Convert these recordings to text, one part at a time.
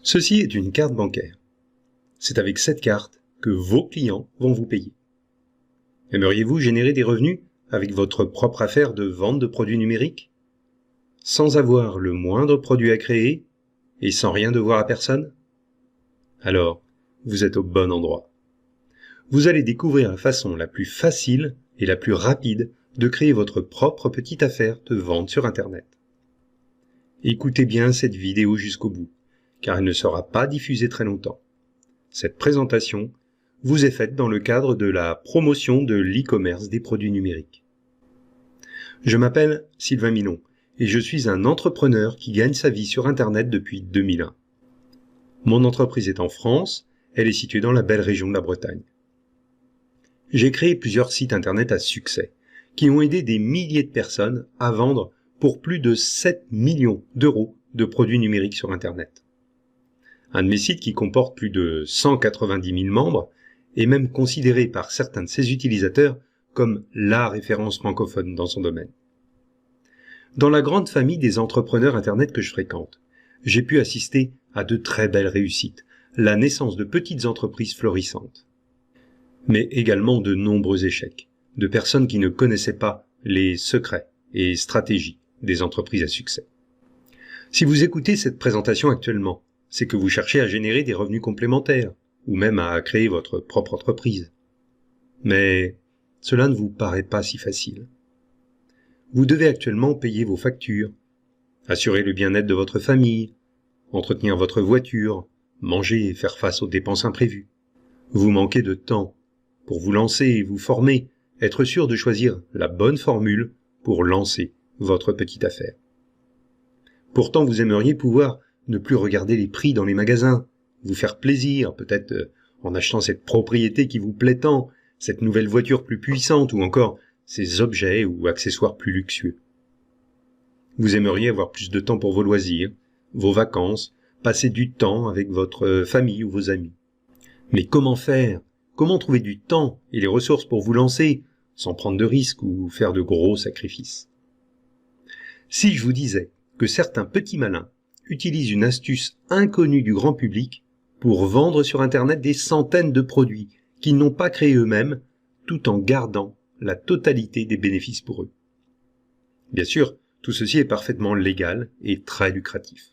Ceci est une carte bancaire. C'est avec cette carte que vos clients vont vous payer. Aimeriez-vous générer des revenus avec votre propre affaire de vente de produits numériques, sans avoir le moindre produit à créer et sans rien devoir à personne? Alors, vous êtes au bon endroit. Vous allez découvrir la façon la plus facile et la plus rapide de créer votre propre petite affaire de vente sur Internet. Écoutez bien cette vidéo jusqu'au bout, car elle ne sera pas diffusée très longtemps. Cette présentation vous est faite dans le cadre de la promotion de l'e-commerce des produits numériques. Je m'appelle Sylvain Milon et je suis un entrepreneur qui gagne sa vie sur Internet depuis 2001. Mon entreprise est en France, elle est située dans la belle région de la Bretagne. J'ai créé plusieurs sites Internet à succès, qui ont aidé des milliers de personnes à vendre pour plus de 7 millions d'euros de produits numériques sur Internet. Un de mes sites qui comporte plus de 190 000 membres est même considéré par certains de ses utilisateurs comme la référence francophone dans son domaine. Dans la grande famille des entrepreneurs Internet que je fréquente, j'ai pu assister à de très belles réussites, la naissance de petites entreprises florissantes, mais également de nombreux échecs, de personnes qui ne connaissaient pas les secrets et stratégies des entreprises à succès. Si vous écoutez cette présentation actuellement, c'est que vous cherchez à générer des revenus complémentaires, ou même à créer votre propre entreprise. Mais cela ne vous paraît pas si facile. Vous devez actuellement payer vos factures, assurer le bien-être de votre famille, entretenir votre voiture, manger et faire face aux dépenses imprévues. Vous manquez de temps pour vous lancer et vous former, être sûr de choisir la bonne formule pour lancer votre petite affaire. Pourtant, vous aimeriez pouvoir ne plus regarder les prix dans les magasins, vous faire plaisir, peut-être en achetant cette propriété qui vous plaît tant, cette nouvelle voiture plus puissante ou encore ces objets ou accessoires plus luxueux. Vous aimeriez avoir plus de temps pour vos loisirs, vos vacances, passer du temps avec votre famille ou vos amis. Mais comment faire? Comment trouver du temps et les ressources pour vous lancer, sans prendre de risques ou faire de gros sacrifices? Si je vous disais que certains petits malins utilisent une astuce inconnue du grand public pour vendre sur Internet des centaines de produits qu'ils n'ont pas créés eux-mêmes, tout en gardant la totalité des bénéfices pour eux. Bien sûr, tout ceci est parfaitement légal et très lucratif.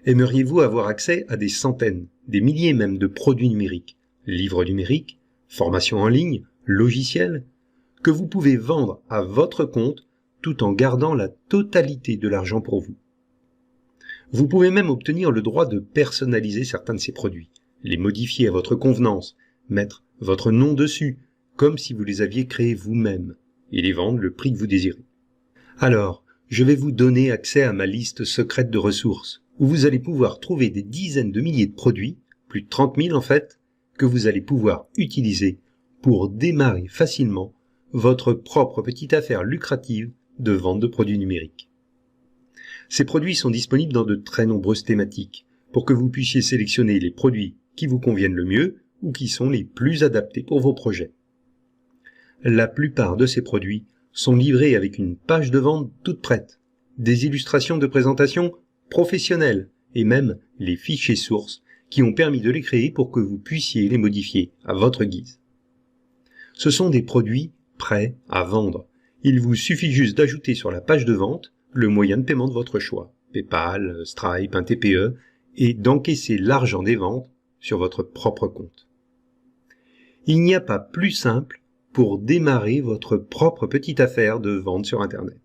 Aimeriez-vous avoir accès à des centaines, des milliers même de produits numériques, livres numériques, formations en ligne, logiciels, que vous pouvez vendre à votre compte tout en gardant la totalité de l'argent pour vous? Vous pouvez même obtenir le droit de personnaliser certains de ces produits, les modifier à votre convenance, mettre votre nom dessus, comme si vous les aviez créés vous-même, et les vendre le prix que vous désirez. Alors, je vais vous donner accès à ma liste secrète de ressources, où vous allez pouvoir trouver des dizaines de milliers de produits, plus de 30 000 en fait, que vous allez pouvoir utiliser pour démarrer facilement votre propre petite affaire lucrative de vente de produits numériques. Ces produits sont disponibles dans de très nombreuses thématiques pour que vous puissiez sélectionner les produits qui vous conviennent le mieux ou qui sont les plus adaptés pour vos projets. La plupart de ces produits sont livrés avec une page de vente toute prête, des illustrations de présentation professionnelles et même les fichiers sources qui ont permis de les créer pour que vous puissiez les modifier à votre guise. Ce sont des produits prêts à vendre. Il vous suffit juste d'ajouter sur la page de vente le moyen de paiement de votre choix, PayPal, Stripe, un TPE, et d'encaisser l'argent des ventes sur votre propre compte. Il n'y a pas plus simple pour démarrer votre propre petite affaire de vente sur Internet.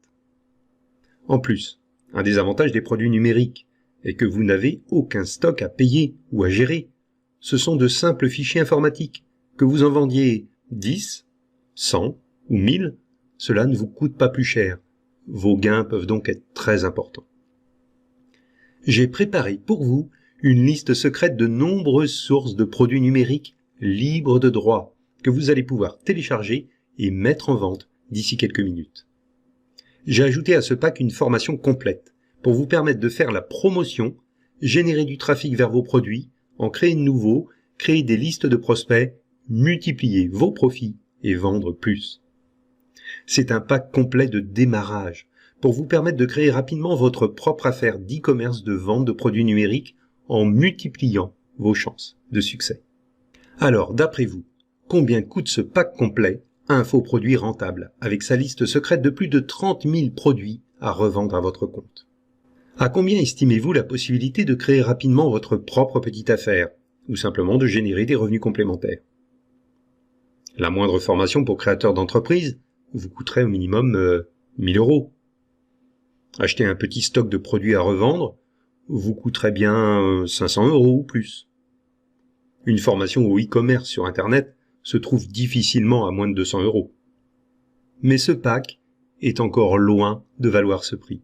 En plus, un des avantages des produits numériques est que vous n'avez aucun stock à payer ou à gérer. Ce sont de simples fichiers informatiques. Que vous en vendiez 10, 100 ou 1000, cela ne vous coûte pas plus cher. Vos gains peuvent donc être très importants. J'ai préparé pour vous une liste secrète de nombreuses sources de produits numériques libres de droit que vous allez pouvoir télécharger et mettre en vente d'ici quelques minutes. J'ai ajouté à ce pack une formation complète pour vous permettre de faire la promotion, générer du trafic vers vos produits, en créer de nouveaux, créer des listes de prospects, multiplier vos profits et vendre plus. C'est un pack complet de démarrage pour vous permettre de créer rapidement votre propre affaire d'e-commerce de vente de produits numériques en multipliant vos chances de succès. Alors, d'après vous, combien coûte ce pack complet Infoproduit rentable, avec sa liste secrète de plus de 30 000 produits à revendre à votre compte? À combien estimez-vous la possibilité de créer rapidement votre propre petite affaire, ou simplement de générer des revenus complémentaires? La moindre formation pour créateur d'entreprise vous coûterait au minimum 1 000 €. Acheter un petit stock de produits à revendre vous coûterait bien 500 € ou plus. Une formation au e-commerce sur Internet se trouve difficilement à moins de 200 €. Mais ce pack est encore loin de valoir ce prix.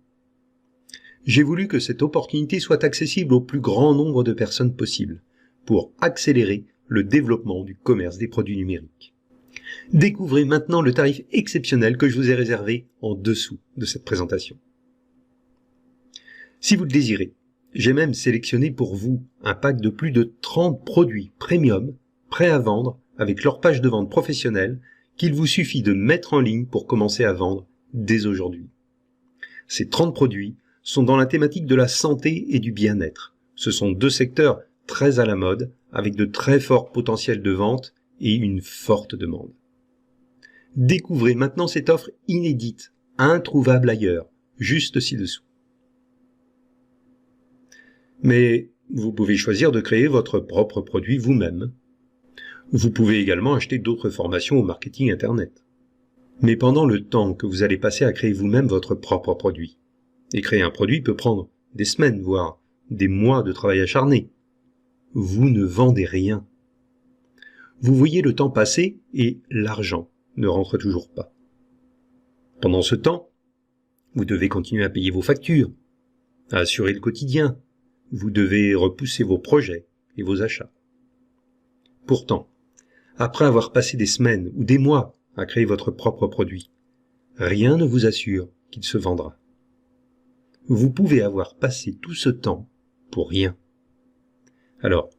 J'ai voulu que cette opportunité soit accessible au plus grand nombre de personnes possible pour accélérer le développement du commerce des produits numériques. Découvrez maintenant le tarif exceptionnel que je vous ai réservé en dessous de cette présentation. Si vous le désirez, j'ai même sélectionné pour vous un pack de plus de 30 produits premium prêts à vendre avec leur page de vente professionnelle qu'il vous suffit de mettre en ligne pour commencer à vendre dès aujourd'hui. Ces 30 produits sont dans la thématique de la santé et du bien-être. Ce sont deux secteurs très à la mode, avec de très forts potentiels de vente et une forte demande. Découvrez maintenant cette offre inédite, introuvable ailleurs, juste ci-dessous. Mais vous pouvez choisir de créer votre propre produit vous-même. Vous pouvez également acheter d'autres formations au marketing Internet. Mais pendant le temps que vous allez passer à créer vous-même votre propre produit, et créer un produit peut prendre des semaines, voire des mois de travail acharné, vous ne vendez rien. Vous voyez le temps passer et l'argent ne rentre toujours pas. Pendant ce temps, vous devez continuer à payer vos factures, à assurer le quotidien, vous devez repousser vos projets et vos achats. Pourtant, après avoir passé des semaines ou des mois à créer votre propre produit, rien ne vous assure qu'il se vendra. Vous pouvez avoir passé tout ce temps pour rien. Alors,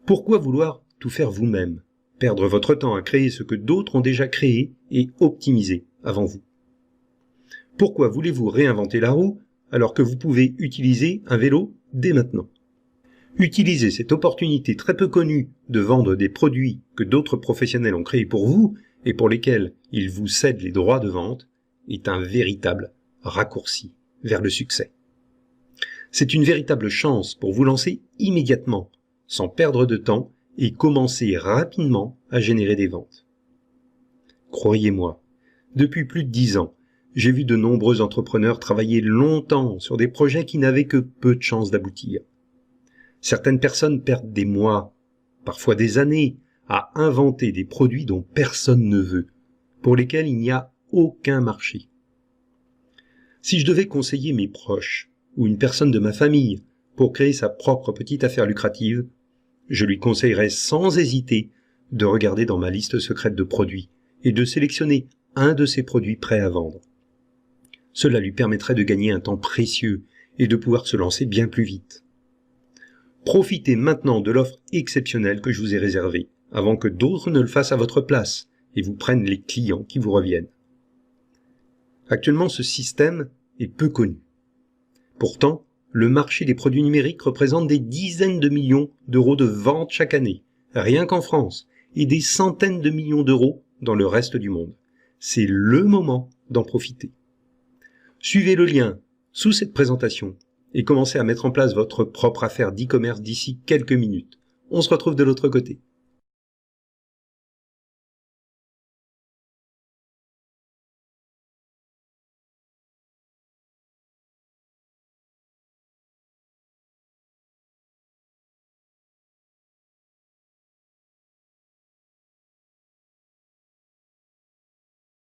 pourquoi vouloir tout faire vous-même, perdre votre temps à créer ce que d'autres ont déjà créé et optimisé avant vous? Pourquoi voulez-vous réinventer la roue alors que vous pouvez utiliser un vélo dès maintenant? Utilisez cette opportunité très peu connue de vendre des produits que d'autres professionnels ont créés pour vous et pour lesquels ils vous cèdent les droits de vente est un véritable raccourci vers le succès. C'est une véritable chance pour vous lancer immédiatement, sans perdre de temps et commencer rapidement à générer des ventes. Croyez-moi, depuis plus de 10 ans, j'ai vu de nombreux entrepreneurs travailler longtemps sur des projets qui n'avaient que peu de chances d'aboutir. Certaines personnes perdent des mois, parfois des années, à inventer des produits dont personne ne veut, pour lesquels il n'y a aucun marché. Si je devais conseiller mes proches ou une personne de ma famille pour créer sa propre petite affaire lucrative, je lui conseillerais sans hésiter de regarder dans ma liste secrète de produits et de sélectionner un de ces produits prêts à vendre. Cela lui permettrait de gagner un temps précieux et de pouvoir se lancer bien plus vite. Profitez maintenant de l'offre exceptionnelle que je vous ai réservée, avant que d'autres ne le fassent à votre place et vous prennent les clients qui vous reviennent. Actuellement, ce système est peu connu. Pourtant, le marché des produits numériques représente des dizaines de millions d'euros de ventes chaque année, rien qu'en France, et des centaines de millions d'euros dans le reste du monde. C'est le moment d'en profiter. Suivez le lien sous cette présentation et commencez à mettre en place votre propre affaire d'e-commerce d'ici quelques minutes. On se retrouve de l'autre côté.